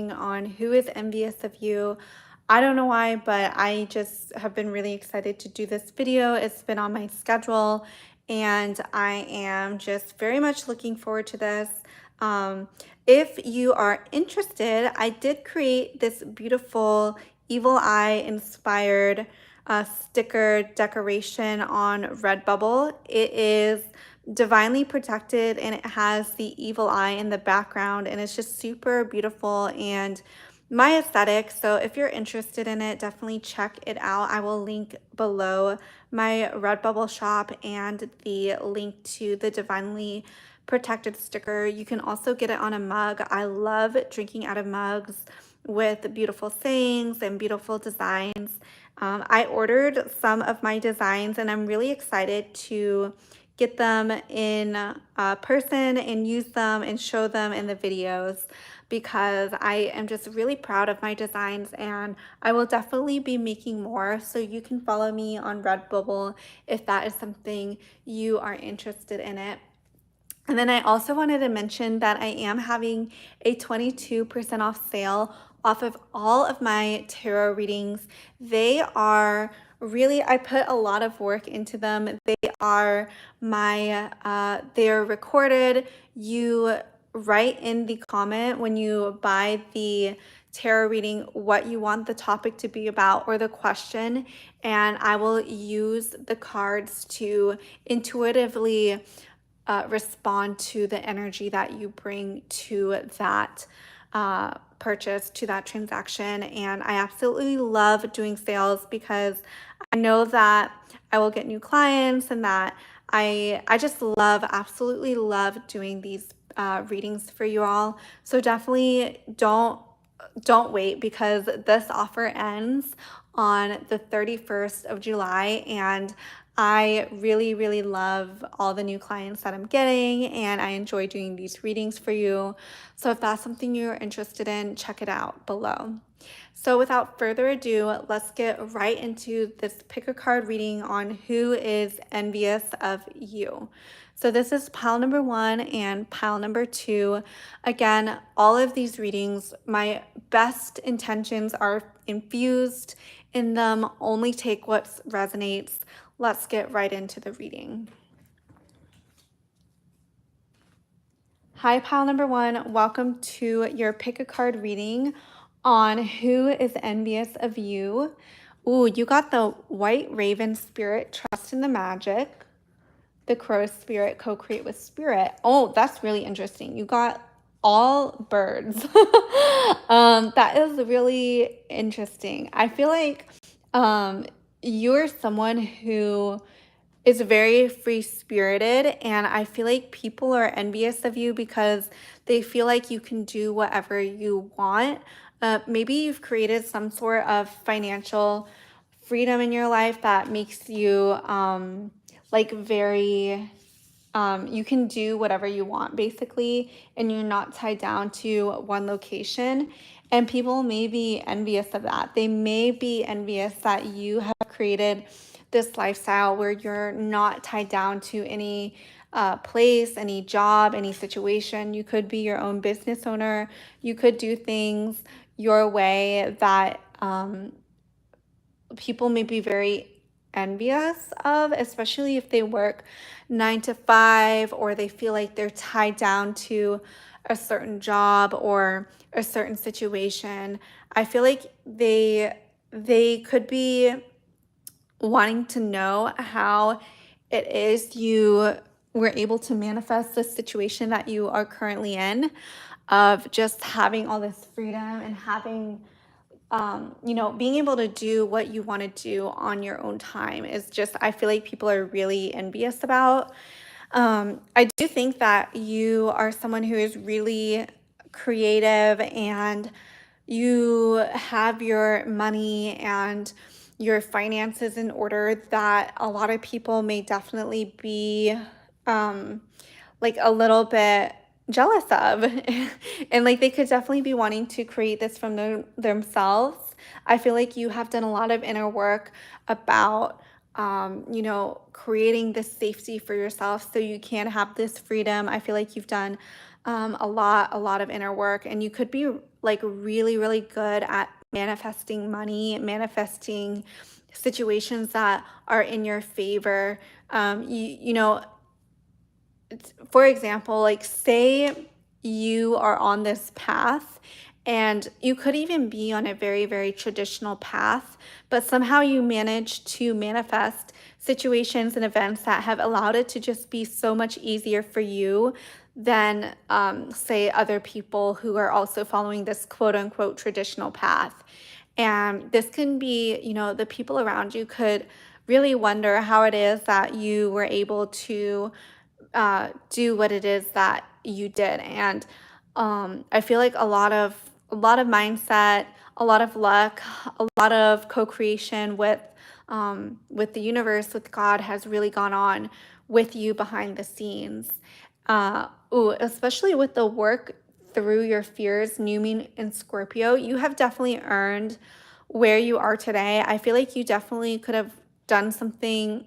reading on who is envious of you. I don't know why, but I just have been really excited to do this video. It's been on my schedule, and I am just very much looking forward to this. Um, if you are interested, I did create this beautiful evil eye inspired sticker decoration on Redbubble. It is divinely protected and it has the evil eye in the background, and it's just super beautiful and my aesthetic. So if you're interested in it, definitely check it out. I will link below my Redbubble shop and the link to the divinely protected sticker. You can also get it on a mug. I love drinking out of mugs with beautiful sayings and beautiful designs. I ordered some of my designs and I'm really excited to get them in person and use them and show them in the videos, because I am just really proud of my designs and I will definitely be making more. So you can follow me on Redbubble if that is something you are interested in it. And then I also wanted to mention that I am having a 22% off sale off of all of my tarot readings. They are really, I put a lot of work into them. They are they're recorded. You write in the comment when you buy the tarot reading what you want the topic to be about or the question, and I will use the cards to intuitively respond to the energy that you bring to that purchase, to that transaction. And I absolutely love doing sales because I know that I will get new clients, and that I just absolutely love doing these readings for you all. So definitely don't wait, because this offer ends on the 31st of July, and I really love all the new clients that I'm getting, and I enjoy doing these readings for you. So if that's something you're interested in, check it out below. So without further ado, let's get right into this pick a card reading on who is envious of you. So this is pile number 1 and pile number 2. Again, all of these readings, my best intentions are infused in them. Only take what resonates. Let's get right into the reading. Hi, pile number 1. Welcome to your pick a card reading on who is envious of you. Ooh, you got the White Raven Spirit, Trust in the Magic. The Crow Spirit, Co-Create with Spirit. Oh, that's really interesting. You got all birds. That is really interesting. I feel like you're someone who is very free-spirited, and I feel like people are envious of you because they feel like you can do whatever you want. Maybe you've created some sort of financial freedom in your life that makes you like very you can do whatever you want basically, and you're not tied down to one location. And people may be envious of that. They may be envious that you have created this lifestyle where you're not tied down to any place, any job, any situation. You could be your own business owner. You could do things your way that people may be very envious of, especially if they work 9 to 5 or they feel like they're tied down to a certain job or a certain situation. I feel like they could be wanting to know how it is you were able to manifest the situation that you are currently in, of just having all this freedom and having being able to do what you want to do on your own time is just, I feel like people are really envious about. I do think that you are someone who is really creative, and you have your money and your finances in order, that a lot of people may definitely be like a little bit jealous of. And like they could definitely be wanting to create this from themselves. I feel like you have done a lot of inner work about creating this safety for yourself so you can have this freedom. I feel like you've done a lot of inner work, and you could be like really, really good at manifesting money, manifesting situations that are in your favor. You know, for example, like say you are on this path and you could even be on a very, very traditional path, but somehow you manage to manifest situations and events that have allowed it to just be so much easier for you than, say, other people who are also following this quote unquote traditional path. And this can be, the people around you could really wonder how it is that you were able to do what it is that you did. And I feel like a lot of mindset, a lot of luck, a lot of co-creation with the universe, with God, has really gone on with you behind the scenes. Especially with the work through your fears, new moon in Scorpio, you have definitely earned where you are today. I feel like you definitely could have done something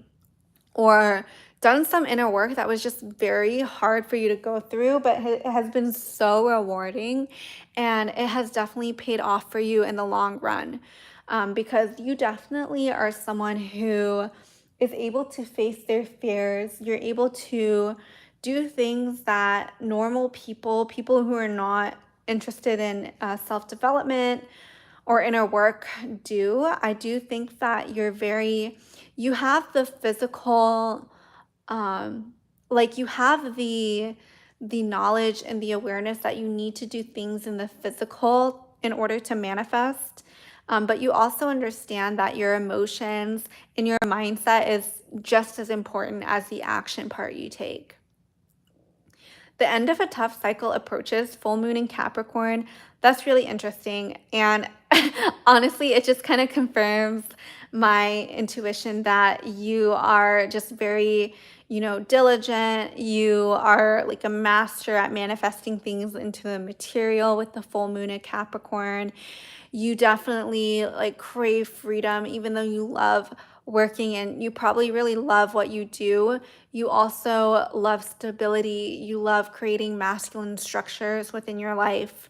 or done some inner work that was just very hard for you to go through, but it has been so rewarding, and it has definitely paid off for you in the long run, because you definitely are someone who is able to face their fears. You're able to do things that normal people who are not interested in self-development or inner work do. I do think that you have the physical, um, like you have the knowledge and the awareness that you need to do things in the physical in order to manifest. But you also understand that your emotions and your mindset is just as important as the action part you take. The end of a tough cycle approaches, full moon in Capricorn. That's really interesting. And honestly, it just kind of confirms my intuition that you are just very, diligent. You are like a master at manifesting things into the material with the full moon in Capricorn. You definitely like crave freedom, even though you love working and you probably really love what you do. You also love stability. You love creating masculine structures within your life.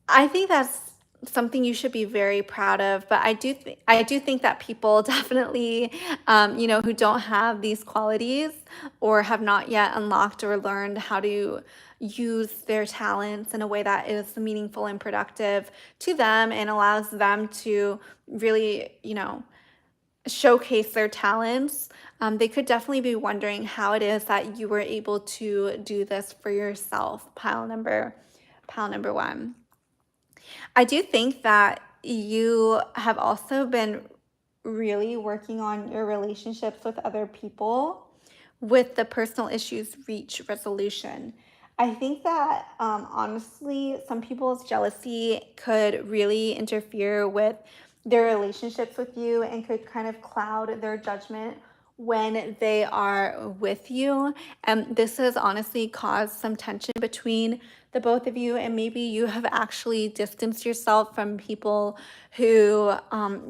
I think that's something you should be very proud of. But I do think that people definitely, who don't have these qualities or have not yet unlocked or learned how to use their talents in a way that is meaningful and productive to them and allows them to really, showcase their talents. They could definitely be wondering how it is that you were able to do this for yourself. Pile number one. I do think that you have also been really working on your relationships with other people with the personal issues reach resolution. I think that honestly, some people's jealousy could really interfere with their relationships with you and could kind of cloud their judgment when they are with you. And this has honestly caused some tension between the both of you. And maybe you have actually distanced yourself from people who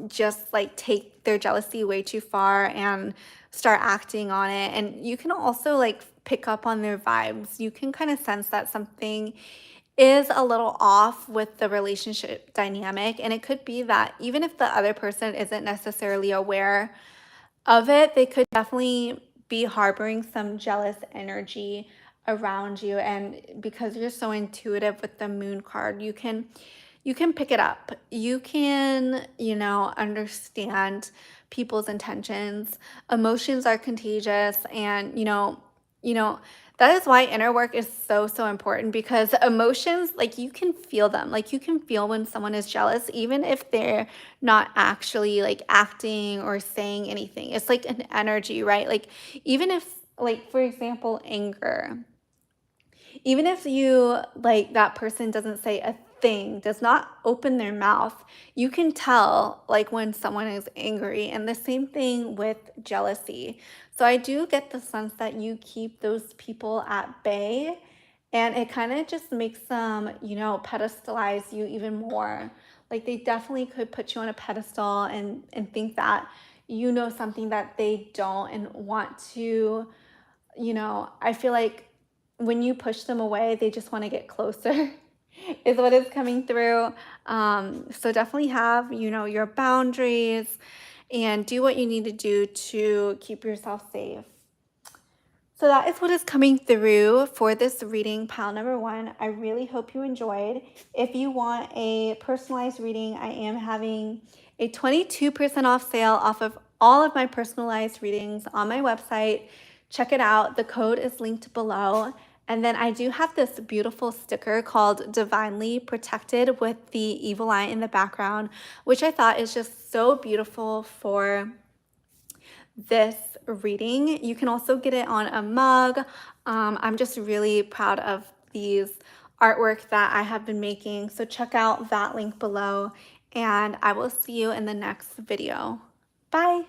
just like take their jealousy way too far and start acting on it. And you can also like pick up on their vibes. You can kind of sense that something is a little off with the relationship dynamic. And it could be that even if the other person isn't necessarily aware of it, they could definitely be harboring some jealous energy around you. And because you're so intuitive with the moon card, you can pick it up. You can, understand people's intentions. Emotions are contagious, and that is why inner work is so, so important, because emotions, like, you can feel them. Like, you can feel when someone is jealous even if they're not actually like acting or saying anything. It's like an energy, right? Like, even if, like, for example, anger, even if you like that person doesn't say a thing, does not open their mouth, you can tell like when someone is angry. And the same thing with jealousy. So I do get the sense that you keep those people at bay, and it kind of just makes them, pedestalize you even more. Like, they definitely could put you on a pedestal and think that you know something that they don't and want to, I feel like when you push them away, they just want to get closer. is what is coming through. So definitely have, your boundaries and do what you need to do to keep yourself safe. So that is what is coming through for this reading, pile number one. I really hope you enjoyed. If you want a personalized reading, I am having a 22% off sale off of all of my personalized readings on my website. Check it out. The code is linked below. And then I do have this beautiful sticker called Divinely Protected with the evil eye in the background, which I thought is just so beautiful for this reading. You can also get it on a mug. I'm just really proud of these artwork that I have been making. So check out that link below and I will see you in the next video. Bye.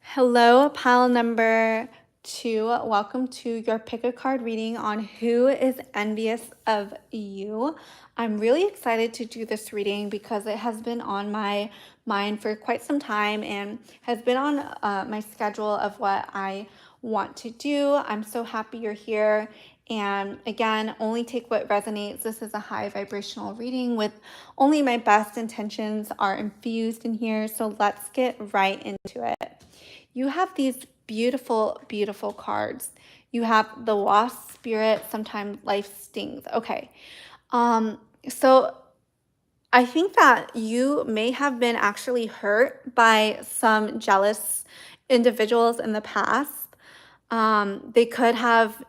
Hello, pile number two. Welcome to your pick a card reading on who is envious of you. I'm really excited to do this reading because it has been on my mind for quite some time and has been on my schedule of what I want to do. I'm so happy you're here. And again, only take what resonates. This is a high vibrational reading with only my best intentions are infused in here. So let's get right into it. You have these beautiful, beautiful cards. You have the lost spirit, sometimes life stings. Okay. So I think that you may have been actually hurt by some jealous individuals in the past. They could have,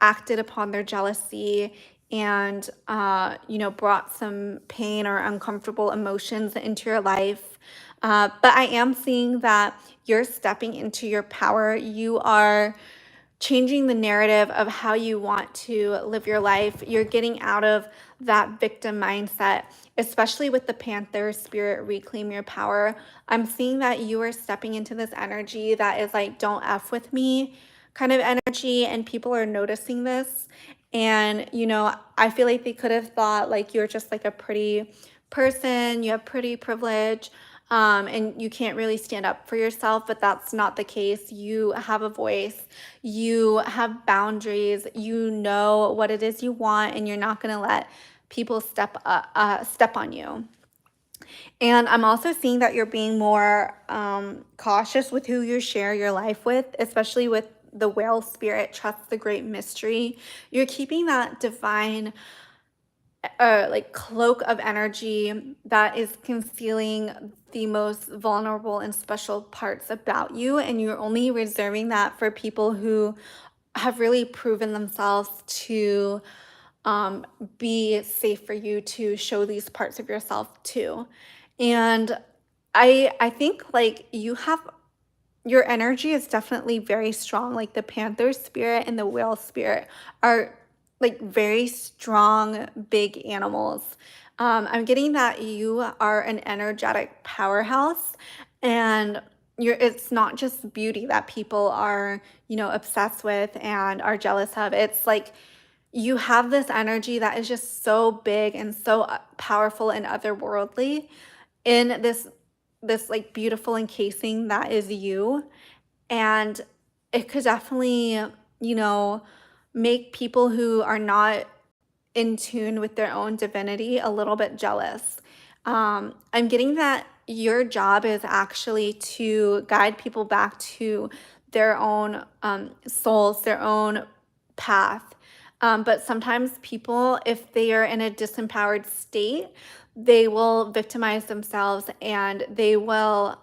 acted upon their jealousy and, brought some pain or uncomfortable emotions into your life. But I am seeing that you're stepping into your power. You are changing the narrative of how you want to live your life. You're getting out of that victim mindset, especially with the Panther spirit, reclaim your power. I'm seeing that you are stepping into this energy that is like, don't F with me kind of energy, and people are noticing this. And, I feel like they could have thought like you're just like a pretty person, you have pretty privilege, and you can't really stand up for yourself, but that's not the case. You have a voice, you have boundaries, you know what it is you want, and you're not going to let people step on you. And I'm also seeing that you're being more cautious with who you share your life with, especially with the whale spirit, trust the great mystery. You're keeping that divine like cloak of energy that is concealing the most vulnerable and special parts about you, and you're only reserving that for people who have really proven themselves to be safe for you to show these parts of yourself to. And I think like you have your energy is definitely very strong. Like the panther spirit and the whale spirit are like very strong, big animals. I'm getting that you are an energetic powerhouse, and it's not just beauty that people are, obsessed with and are jealous of. It's like you have this energy that is just so big and so powerful and otherworldly in this like beautiful encasing that is you. And it could definitely, you know, make people who are not in tune with their own divinity a little bit jealous. I'm getting that your job is actually to guide people back to their own souls, their own path. But sometimes people, if they are in a disempowered state, they will victimize themselves and they will,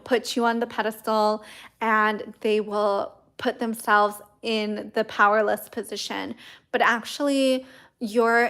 put you on the pedestal and they will put themselves in the powerless position. But actually, your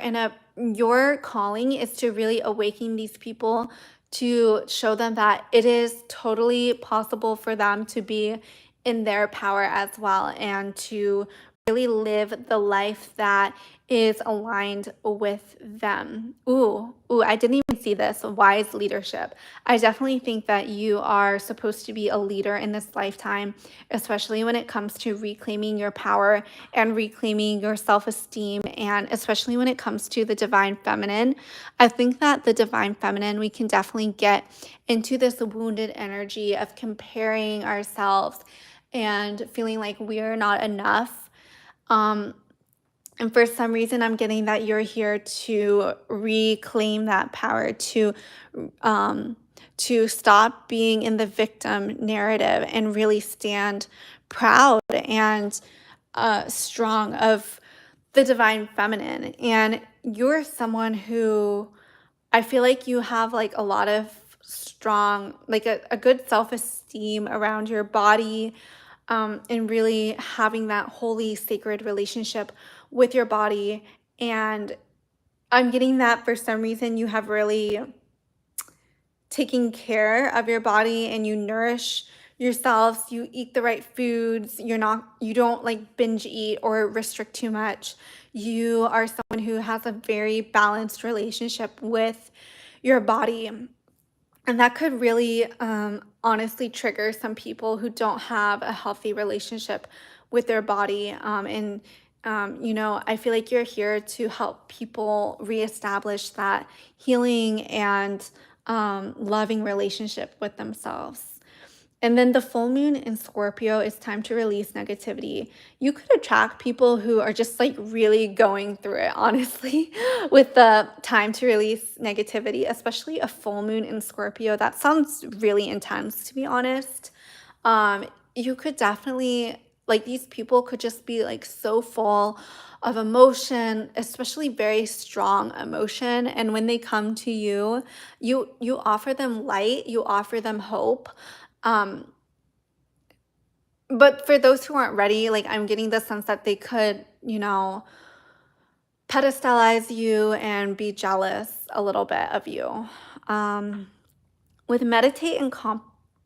calling is to really awaken these people to show them that it is totally possible for them to be in their power as well and to really live the life that is aligned with them. Ooh, I didn't even see this. Wise leadership. I definitely think that you are supposed to be a leader in this lifetime, especially when it comes to reclaiming your power and reclaiming your self-esteem, and especially when it comes to the divine feminine. I think that the divine feminine, we can definitely get into this wounded energy of comparing ourselves and feeling like we're not enough. Um, and for some reason, I'm getting that you're here to reclaim that power, um, to stop being in the victim narrative and really stand proud and strong of the divine feminine. And you're someone who, I feel like you have like a lot of strong, like a good self esteem around your body, and really having that holy, sacred relationship with your body. And I'm getting that for some reason you have really taking care of your body and you nourish yourselves, you eat the right foods, you don't like binge eat or restrict too much. You are someone who has a very balanced relationship with your body. And that could really honestly trigger some people who don't have a healthy relationship with their body. I feel like you're here to help people reestablish that healing and loving relationship with themselves. And then the full moon in Scorpio is time to release negativity. You could attract people who are just like really going through it, honestly, with the time to release negativity, especially a full moon in Scorpio. That sounds really intense, to be honest. You could definitely, like, these people could just be like so full of emotion, especially very strong emotion. And when they come to you, you offer them light, you offer them hope. Um, but for those who aren't ready, like I'm getting the sense that they could, pedestalize you and be jealous a little bit of you. Um, with meditate and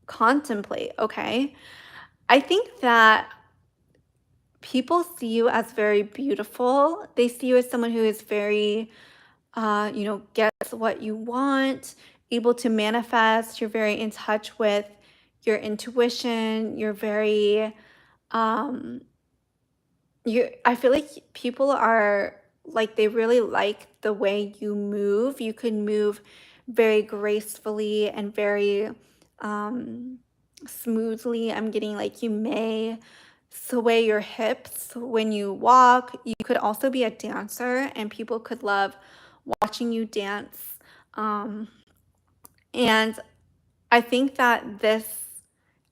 contemplate, okay? I think that people see you as very beautiful. They see you as someone who is very, gets what you want, able to manifest. You're very in touch with your intuition. You're very, um, I feel like people are like, they really like the way you move. You can move very gracefully and very um smoothly. I'm getting like you may sway your hips when you walk. You could also be a dancer and people could love watching you dance. Um and I think that this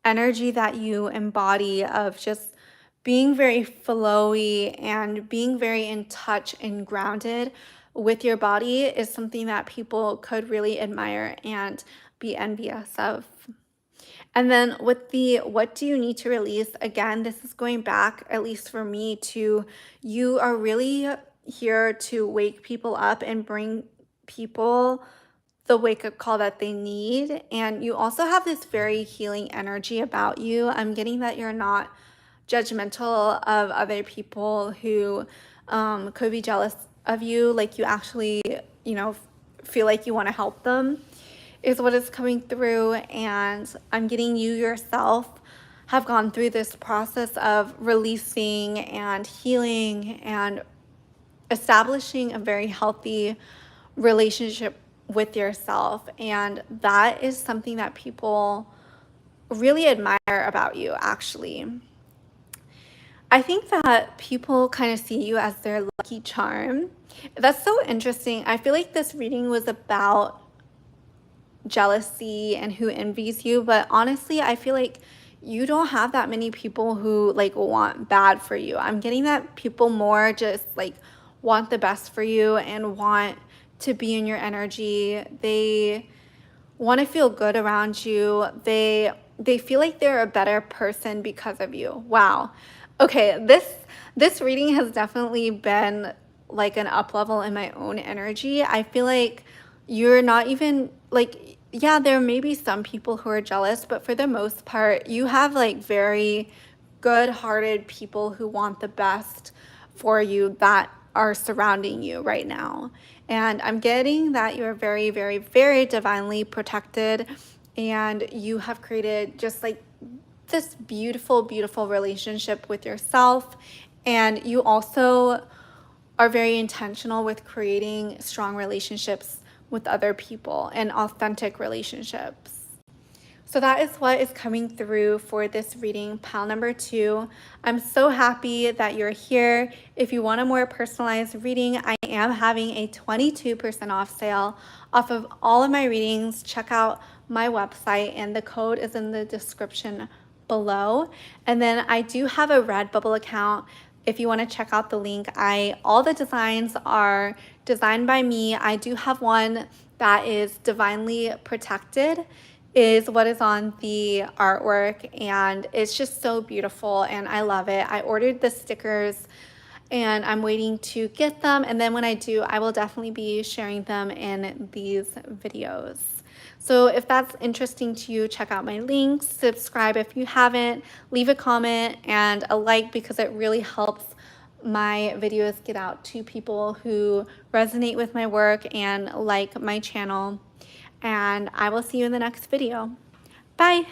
energy that you embody of just being very flowy and being very in touch and grounded with your body is something that people could really admire and be envious of. And then with the what do you need to release? Again, this is going back, at least for me, to you are really here to wake people up and bring people the wake up call that they need. And you also have this very healing energy about you. I'm getting that you're not judgmental of other people who could be jealous of you. Like you actually, feel like you want to help them, is what is coming through. And I'm getting you yourself have gone through this process of releasing and healing and establishing a very healthy relationship with yourself. And that is something that people really admire about you, actually. I think that people kind of see you as their lucky charm. That's so interesting. I feel like this reading was about jealousy and who envies you, but honestly, I feel like you don't have that many people who like want bad for you. I'm getting that people more just like want the best for you and want to be in your energy. They want to feel good around you. They feel like they're a better person because of you. Wow. Okay, this reading has definitely been like an up level in my own energy. I feel like you're not even like, yeah, there may be some people who are jealous, but for the most part, you have like very good-hearted people who want the best for you that are surrounding you right now. And I'm getting that you're very, very, very divinely protected, and you have created just like this beautiful, beautiful relationship with yourself. And you also are very intentional with creating strong relationships with other people and authentic relationships. So that is what is coming through for this reading, pile number 2. I'm so happy that you're here. If you want a more personalized reading, I am having a 22% off sale off of all of my readings. Check out my website, and the code is in the description below. And then I do have a Redbubble account. If you want to check out the link, all the designs are designed by me. I do have one that is divinely protected, is what is on the artwork, and it's just so beautiful and I love it. I ordered the stickers and I'm waiting to get them, and then when I do, I will definitely be sharing them in these videos. So if that's interesting to you, check out my links, subscribe if you haven't, leave a comment and a like, because it really helps my videos get out to people who resonate with my work and like my channel. And I will see you in the next video. Bye.